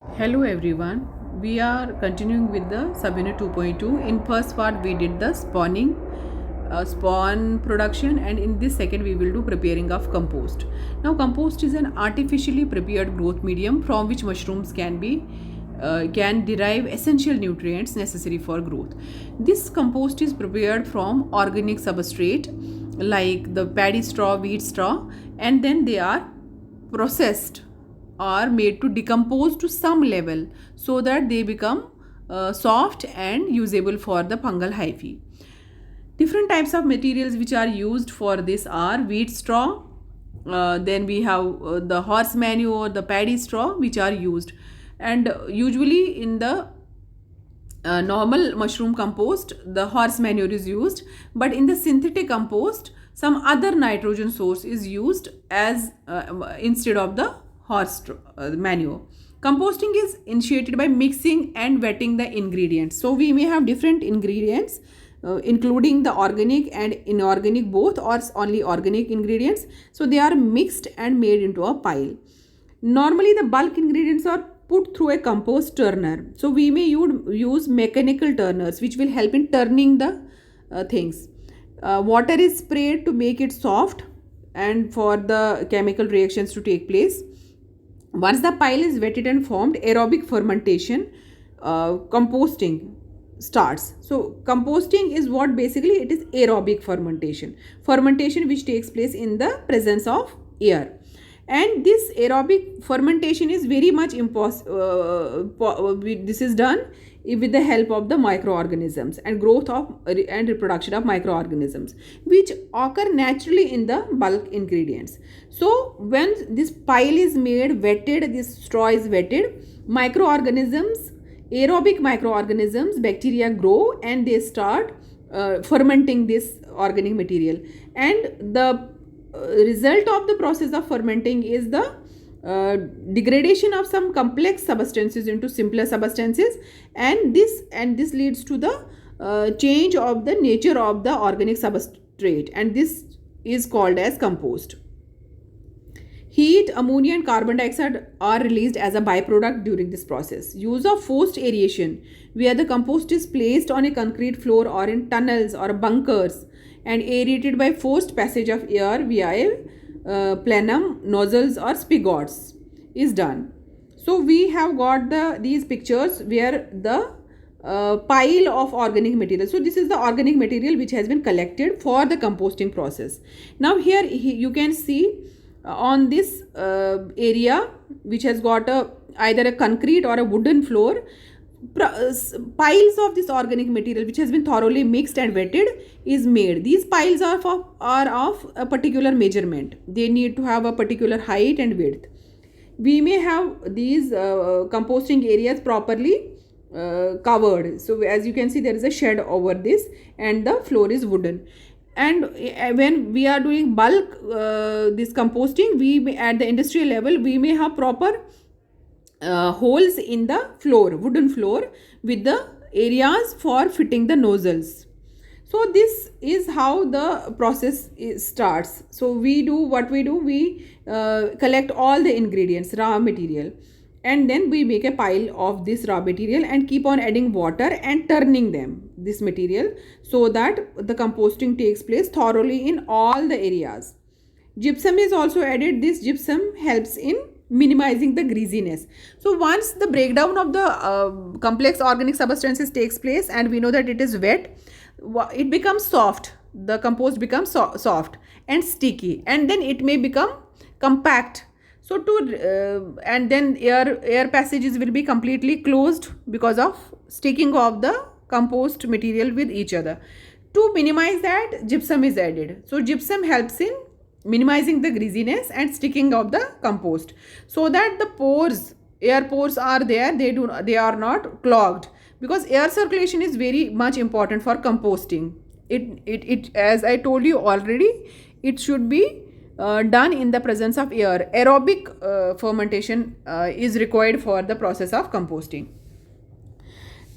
Hello everyone. We are continuing with the subunit 2.2. In first part we did the spawn production, and in this second we will do preparing of compost. Now compost is an artificially prepared growth medium from which mushrooms can derive essential nutrients necessary for growth. This compost is prepared from organic substrate like the paddy straw, wheat straw, and then they are processed are made to decompose to some level so that they become soft and usable for the fungal hyphae. Different types of materials which are used for this are wheat straw, then we have the horse manure, the paddy straw which are used, and usually in the normal mushroom compost the horse manure is used, but in the synthetic compost some other nitrogen source is used as instead of the manure. Composting is initiated by mixing and wetting the ingredients. So we may have different ingredients including the organic and inorganic both, or only organic ingredients. So they are mixed and made into a pile. Normally the bulk ingredients are put through a compost turner. So we may use mechanical turners which will help in turning the things. Water is sprayed to make it soft and for the chemical reactions to take place. Once the pile is wetted and formed, aerobic fermentation, composting starts. So composting is what basically it is aerobic fermentation which takes place in the presence of air. And this aerobic fermentation is very much this is done with the help of the microorganisms and growth of and reproduction of microorganisms which occur naturally in the bulk ingredients. So when this pile is made wetted, this straw is wetted, microorganisms, aerobic microorganisms, bacteria grow and they start fermenting this organic material, and the result of the process of fermenting is the degradation of some complex substances into simpler substances, and this leads to the change of the nature of the organic substrate, and this is called as compost. Heat, ammonia and carbon dioxide are released as a byproduct during this process. Use of forced aeration, where the compost is placed on a concrete floor or in tunnels or bunkers and aerated by forced passage of air via plenum, nozzles or spigots is done. So we have got these pictures where the pile of organic material. So this is the organic material which has been collected for the composting process. Now here you can see on this area which has got either a concrete or a wooden floor, piles of this organic material which has been thoroughly mixed and wetted is made. These piles are of a particular measurement. They need to have a particular height and width. We may have these composting areas properly covered. So as you can see, there is a shed over this and the floor is wooden. And when we are doing bulk this composting, we may, at the industrial level, we may have proper holes in the floor, wooden floor, with the areas for fitting the nozzles. So this is how the process starts. So we do what we do, we collect all the ingredients, raw material, and then we make a pile of this raw material and keep on adding water and turning this material so that the composting takes place thoroughly in all the areas. Gypsum is also added. This gypsum helps in minimizing the greasiness. So once the breakdown of the complex organic substances takes place and we know that it is wet, it becomes soft. The compost becomes soft and sticky, and then it may become compact. So and then air passages will be completely closed because of sticking of the compost material with each other. To minimize that, gypsum is added. So gypsum helps in minimizing the greasiness and sticking of the compost so that the air pores are there, they are not clogged, because air circulation is very much important for composting. It as I told you already, it should be done in the presence of air. Aerobic fermentation is required for the process of composting.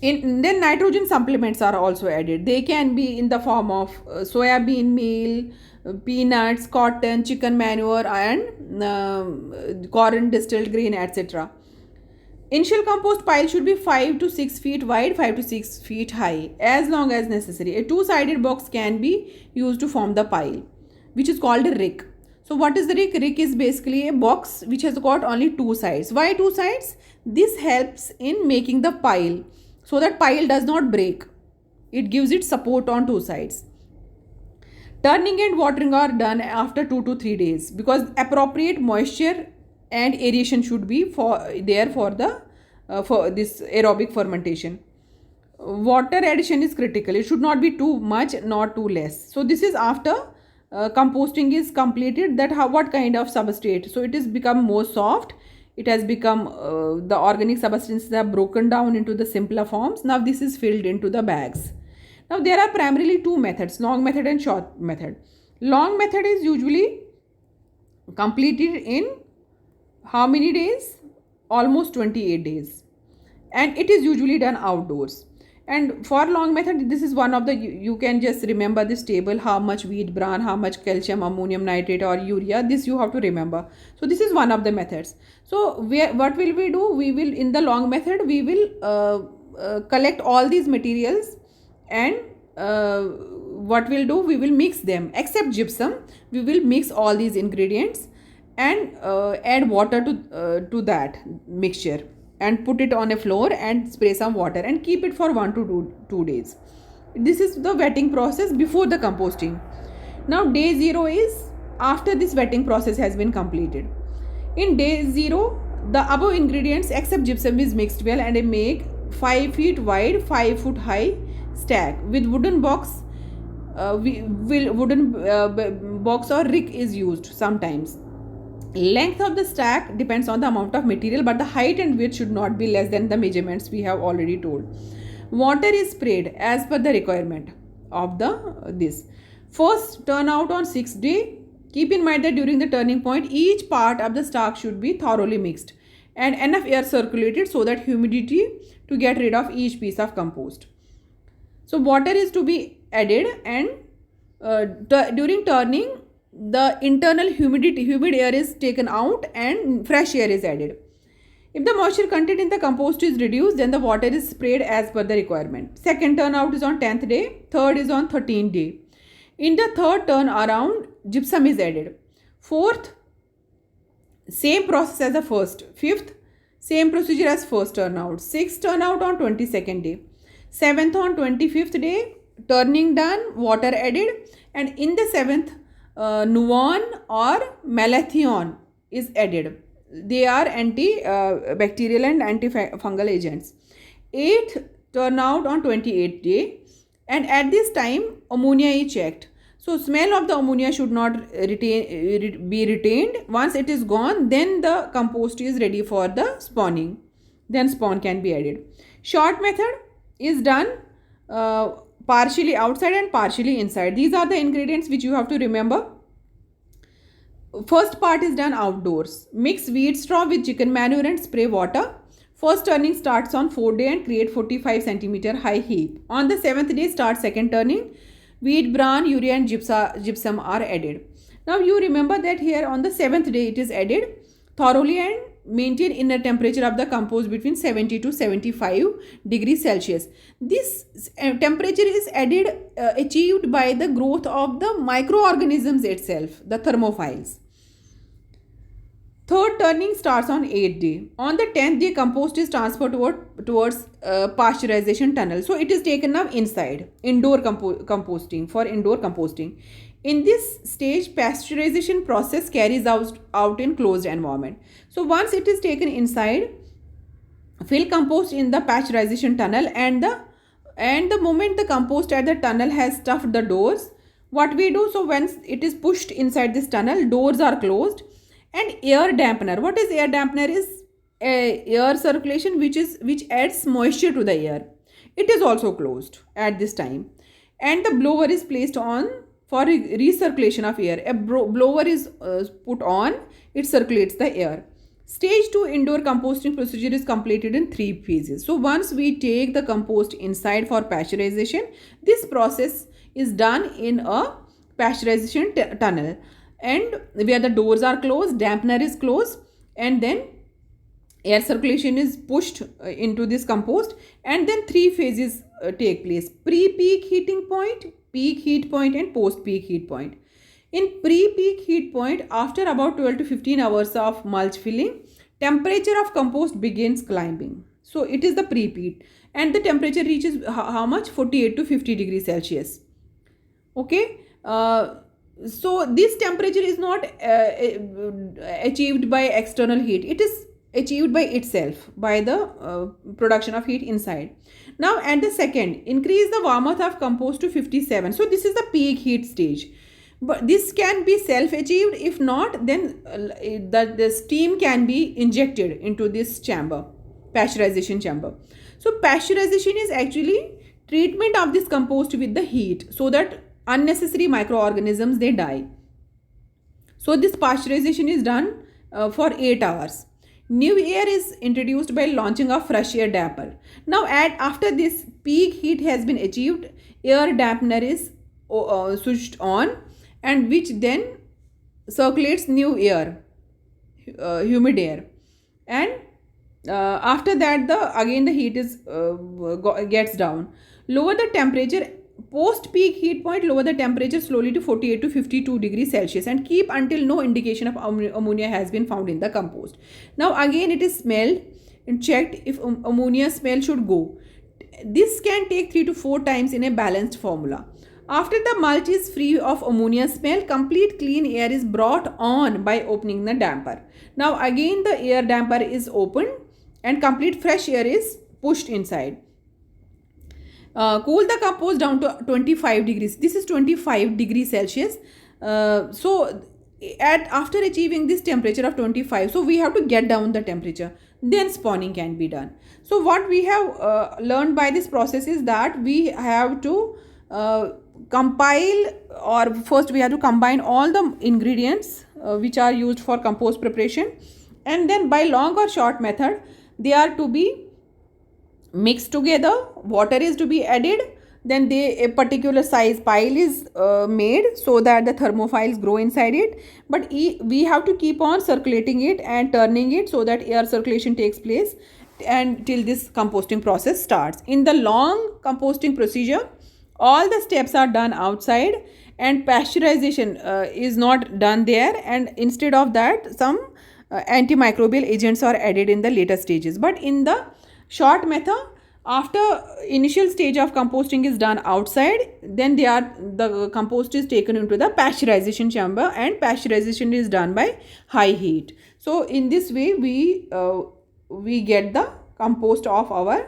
Then nitrogen supplements are also added. They can be in the form of soya bean meal, peanuts, cotton, chicken manure and corn distilled grain, etc. Initial compost pile should be 5 to 6 feet wide, 5 to 6 feet high, as long as necessary. A two-sided box can be used to form the pile, which is called a rick. So what is the rick? Rick is basically a box which has got only two sides. Why two sides? This helps in making the pile, so that pile does not break. It gives it support on two sides. Turning and watering are done after 2 to 3 days, because appropriate moisture and aeration should be for this aerobic fermentation. Water addition is critical. It should not be too much nor too less. So this is after composting is completed, that what kind of substrate. So it has become more soft. It has become the organic substances are broken down into the simpler forms. Now this is filled into the bags. Now there are primarily two methods, long method and short method. Long method is usually completed in how many days? Almost 28 days. And it is usually done outdoors. And for long method, this is one of the, you can just remember this table, how much wheat bran, how much calcium, ammonium nitrate or urea, this you have to remember. So this is one of the methods. So what will we do? We will, in the long method, we will collect all these materials, and what we'll do, we will mix them. Except gypsum, we will mix all these ingredients and add water to that mixture, and put it on a floor and spray some water and keep it for 1 to 2 days. This is the wetting process before the composting. Now day 0 is after this wetting process has been completed. In day 0, the above ingredients except gypsum is mixed well, and I make 5 feet wide, 5 foot high stack with wooden box. Wooden box or rick is used sometimes. Length of the stack depends on the amount of material, but the height and width should not be less than the measurements we have already told. Water is sprayed as per the requirement of this. First turn out on 6th day. Keep in mind that during the turning point, each part of the stack should be thoroughly mixed and enough air circulated so that humidity to get rid of each piece of compost. So water is to be added, and during turning, the internal humid air is taken out and fresh air is added. If the moisture content in the compost is reduced, then the water is sprayed as per the requirement. Second turn out is on 10th day. Third is on 13th day. In the third turn around, gypsum is added. Fourth, same process as the first. Fifth, same procedure as first turn out. Sixth turn out on 22nd day. Seventh on 25th day, turning done, water added, and in the seventh, Nuon or Malathion is added. They are antibacterial and antifungal agents. 8th turn out on 28th day, and at this time ammonia is checked. So smell of the ammonia should not be retained. Once it is gone, then the compost is ready for the spawning. Then spawn can be added. Short method is done partially outside and partially inside. These are the ingredients which you have to remember. First part is done outdoors. Mix wheat straw with chicken manure and spray water. First turning starts on 4th day and create 45 cm high heap. On the 7th day start second turning. Wheat bran, urea and gypsum are added. Now you remember that here on the 7th day it is added thoroughly and maintain inner temperature of the compost between 70 to 75 degrees Celsius. This temperature is achieved by the growth of the microorganisms itself, the thermophiles. Third turning starts on 8th day. On the 10th day, compost is transferred towards pasteurization tunnel. So it is taken now inside, indoor composting, for indoor composting. In this stage, pasteurization process carries out in closed environment. So once it is taken inside, fill compost in the pasteurization tunnel, and the moment the compost at the tunnel has stuffed the doors, what we do, so once it is pushed inside this tunnel, doors are closed, and air dampener. What is air dampener? Is air circulation which adds moisture to the air. It is also closed at this time, and the blower is placed on for recirculation of air. A blower is put on, it circulates the air. Stage 2 indoor composting procedure is completed in 3 phases. So once we take the compost inside for pasteurization, this process is done in a pasteurization tunnel, and where the doors are closed, dampener is closed, and then air circulation is pushed into this compost, and then three phases take place: pre-peak heating point, peak heat point, and post-peak heat point. In pre-peak heat point, after about 12 to 15 hours of mulch filling, temperature of compost begins climbing. So it is the pre-peak, and the temperature reaches how much? 48 to 50 degrees Celsius. Okay. So this temperature is not achieved by external heat. It is achieved by itself, by the production of heat inside. Now at the second, increase the warmth of compost to 57. So this is the peak heat stage, but this can be self achieved. If not, then the steam can be injected into this chamber, pasteurization chamber. So pasteurization is actually treatment of this compost with the heat, so that unnecessary microorganisms, they die. So this pasteurization is done for 8 hours. New air is introduced by launching a fresh air damper. Now after this peak heat has been achieved, air dampener is switched on, and which then circulates new air, humid air. And after that, the heat is gets down. Lower the temperature post peak heat point. Lower the temperature slowly to 48 to 52 degrees Celsius, and keep until no indication of ammonia has been found in the compost. Now again it is smelled and checked if ammonia smell should go. This can take 3 to 4 times in a balanced formula. After the mulch is free of ammonia smell, complete clean air is brought on by opening the damper. Now again the air damper is opened and complete fresh air is pushed inside. Cool the compost down to 25 degrees. This is 25 degrees Celsius. So after achieving this temperature of 25, so we have to get down the temperature, then spawning can be done. So what we have learned by this process is that we have to compile, or first we have to combine all the ingredients which are used for compost preparation, and then by long or short method they are to be mixed together. Water is to be added, then a particular size pile is made so that the thermophiles grow inside it. But we have to keep on circulating it and turning it so that air circulation takes place, and till this composting process starts. In the long composting procedure, all the steps are done outside, and pasteurization is not done there, and instead of that some antimicrobial agents are added in the later stages. But in the short method, after initial stage of composting is done outside, then the compost is taken into the pasteurization chamber, and pasteurization is done by high heat. So in this way we get the compost of our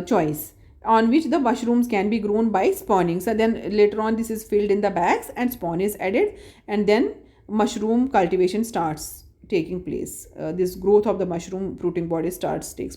choice, on which the mushrooms can be grown by spawning. So then later on this is filled in the bags and spawn is added, and then mushroom cultivation starts taking place. This growth of the mushroom fruiting body takes